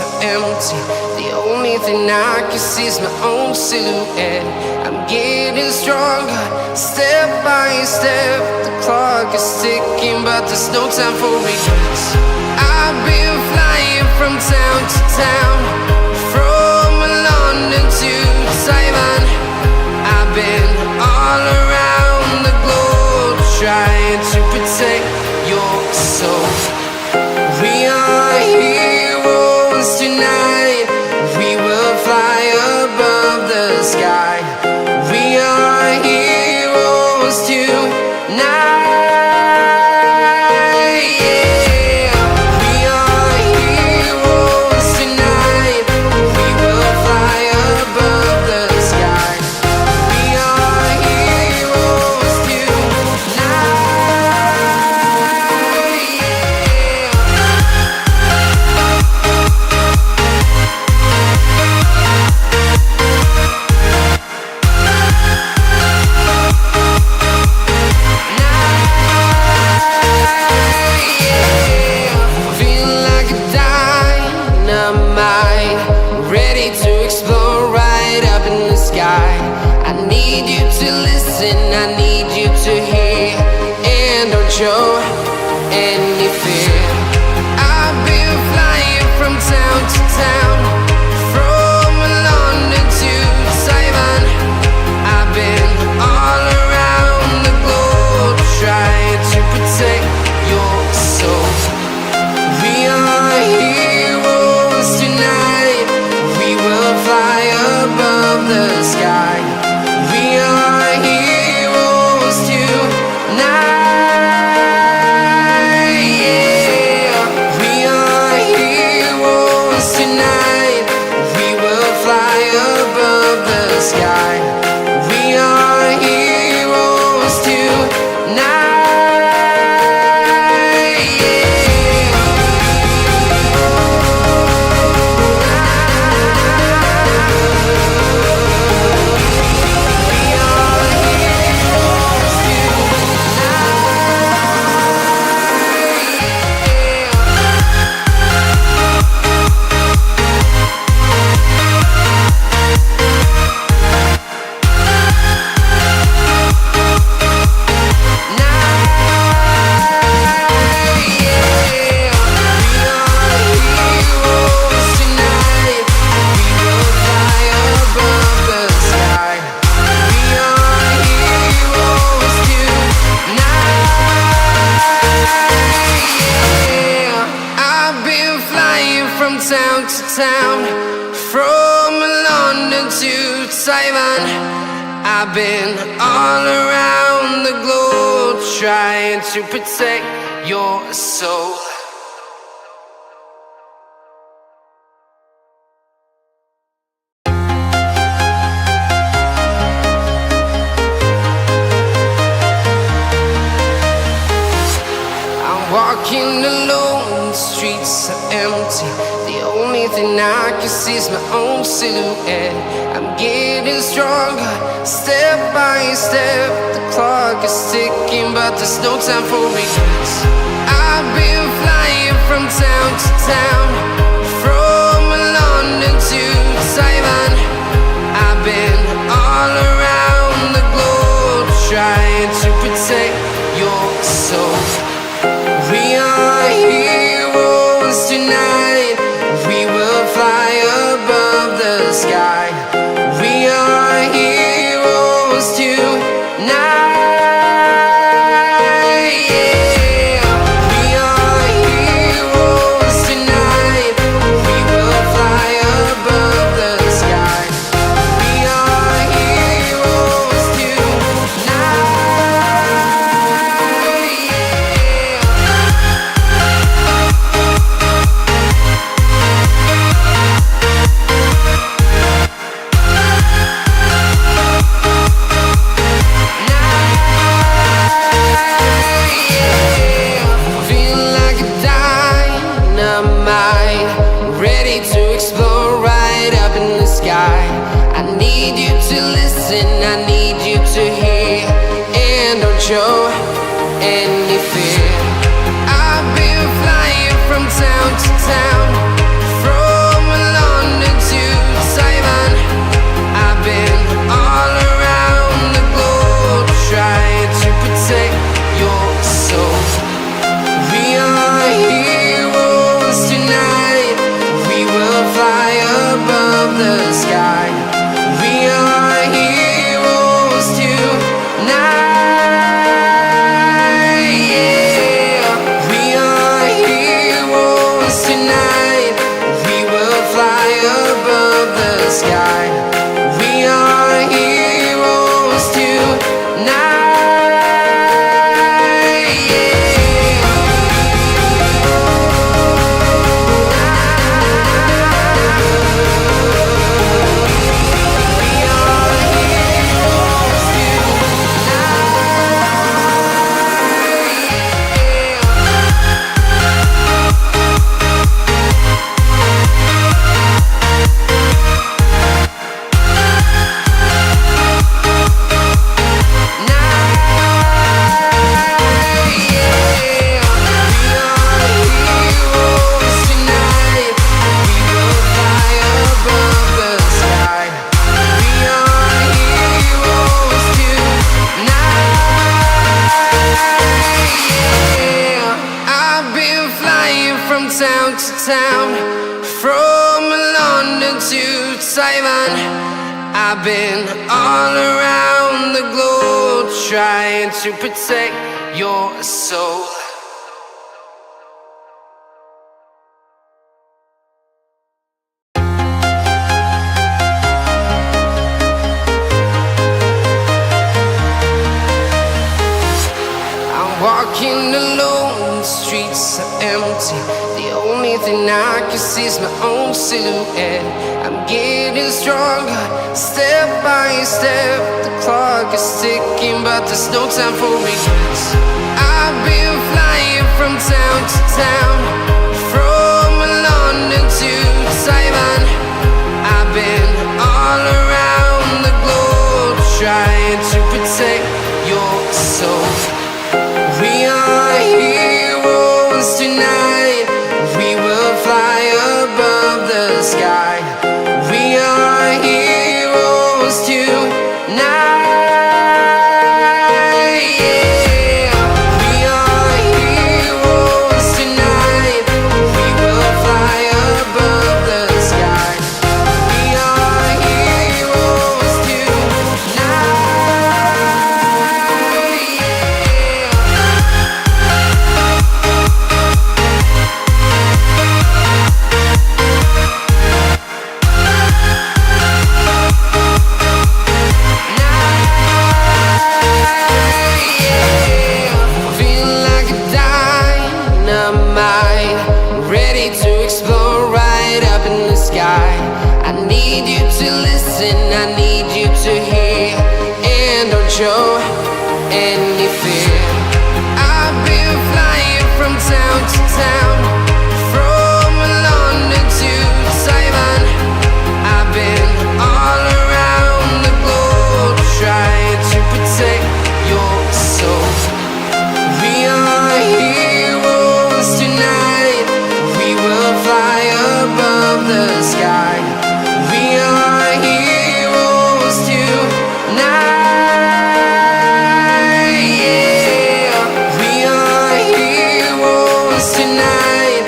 streets are empty. The only thing I can see is my own silhouette. I'm getting stronger, step by step. The clock is ticking, but there's no time for regrets. I've been flying from town to town, from London to Taiwan. I've been all around the globe, trying to protect your soul. We are heroes tonight. We will fly above the sky. We are heroes tonight. Yeah. We are heroes tonight. We will fly above the sky. We are heroes tonight. Ready to explore right up in the sky. I need you to listen, I need you to hear, and don't show any fear. I've been flying from town to town, from London to Taiwan. I've been all around the globe, trying to protect your soul. We are heroes tonight. We will fly above the sky. We are heroes tonight. Yeah. We are heroes tonight. We will fly above the sky. We are heroes tonight. Town to town, from London to Taiwan. I've been all around the globe, trying to protect your soul. I'm walking alone, the streets are empty. The only thing I can see is my own silhouette. I'm getting stronger, step by step. The clock is ticking, but there's no time for regrets. I've been flying from town to town, from London to Taiwan. I've been all around the globe, trying to protect your soul. We are heroes tonight. We will fly above the sky. We are heroes tonight. Yeah. We are heroes tonight. We will fly above the sky. We are heroes tonight. I need you to listen, I need you to hear, and don't show any fear. I've been flying from town to town, from town, from London to Taiwan. I've been all around the globe trying to protect your soul. Walking alone, the streets are empty. The only thing I can see is my own silhouette. I'm getting stronger, step by step. The clock is ticking, but there's no time for regrets. I've been flying from town to town, from London to Taiwan. I've been all around the globe trying to protect your soul. We are heroes tonight. We will fly above the sky. We are heroes tonight. Yeah. We are heroes tonight. We will fly above the sky. We are heroes tonight. I need you to listen, I need you to hear, and don't show any fear. I've been flying from town to town, from London to Taiwan. I've been all around the globe trying to protect your soul. We are heroes tonight. We will fly above the sky. We are heroes tonight. Yeah. We are heroes tonight.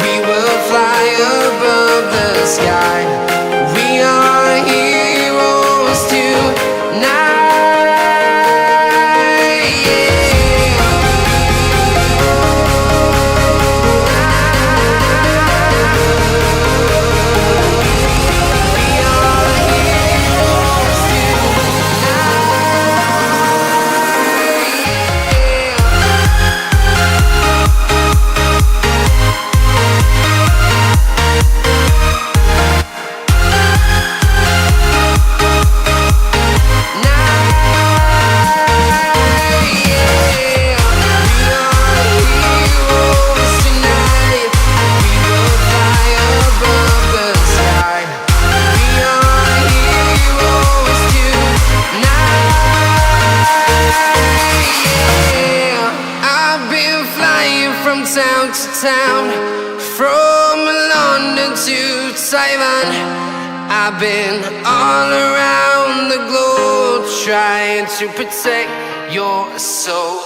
We will fly above the sky. We are heroes tonight. Town to town, from London to Taiwan. I've been all around the globe trying to protect your soul.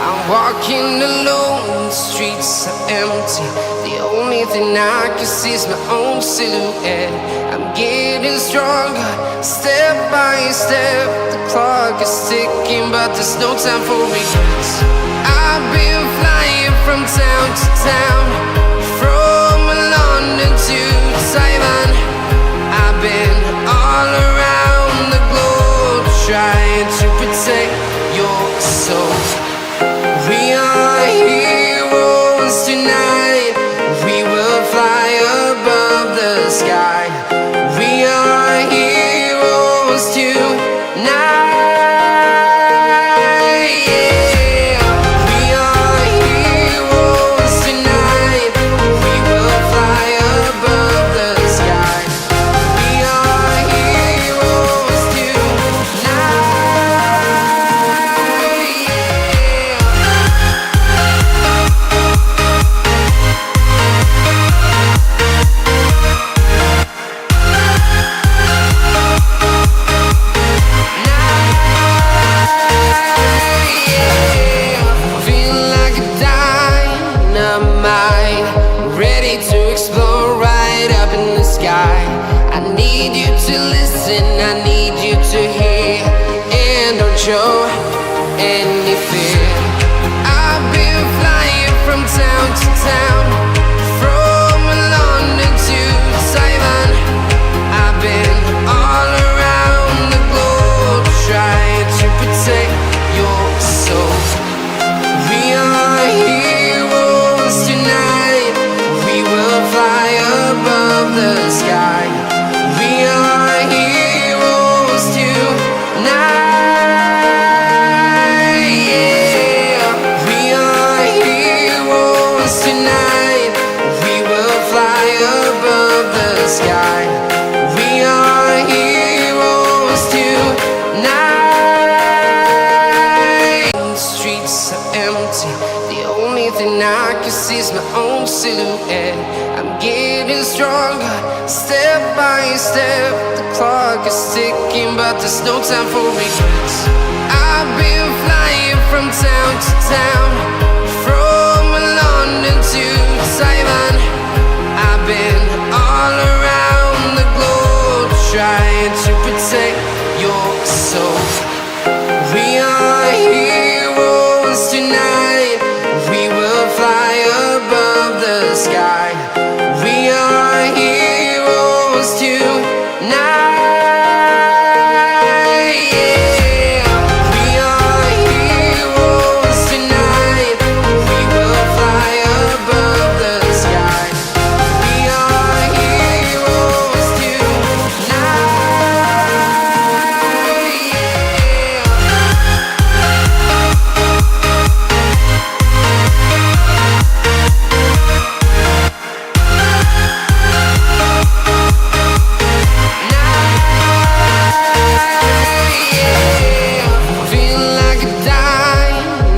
I'm walking alone, the streets are empty. The only thing I can see is my own silhouette. I'm getting stronger, step by step. The clock is ticking, but there's no time for regrets. I've been flying from town to town, from London to Taiwan. I've been all around the globe trying to protect your soul. We are heroes tonight. We will fly above the sky. We are heroes tonight. Yeah. We are heroes tonight. We will fly above show any fear. I've been flying from town to town, from London to Taiwan. I've been all around the globe trying to protect your soul. We are heroes tonight. We will fly above the sky. We are heroes tonight. Yeah. We are heroes tonight. We will fly above the sky. We are heroes tonight. The streets are empty. The only thing I can see is my own silhouette. I'm getting stronger, step by step. The clock is ticking, but there's no time for regrets. I've been flying from town to town, from London to Taiwan. I've been all around the globe trying to protect your soul. We are heroes tonight. We will fly above the sky. We are heroes tonight. Yeah. We are heroes tonight. We will fly above the sky. We are heroes tonight. Yeah. Feel like a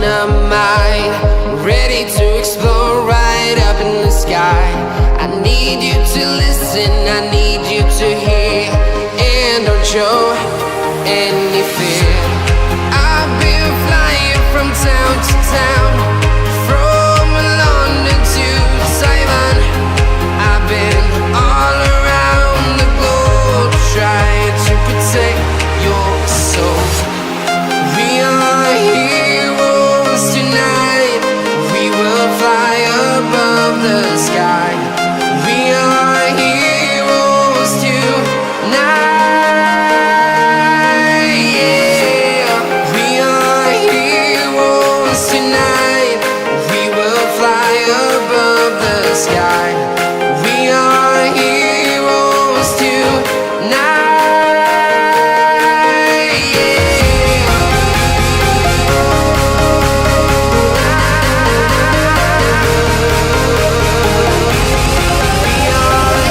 dynamite, ready to explode right up in the sky. I need you to listen, I need you to hear, and don't show any fear. I've been flying from town to town, from London to Taiwan. I've been all around the globe trying to protect your soul. We are heroes tonight. We will fly above the sky. We are heroes tonight. Yeah. We are heroes tonight. We will fly above the sky. We are heroes tonight. Yeah. We are heroes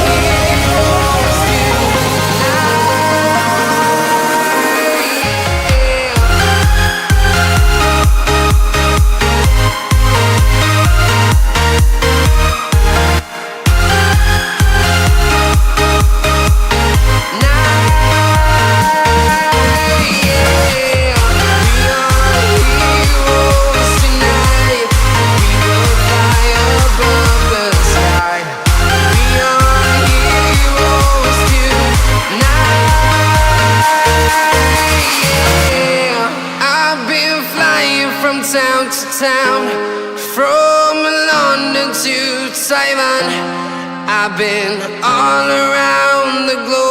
town to town, from London to Taiwan. I've been all around the globe.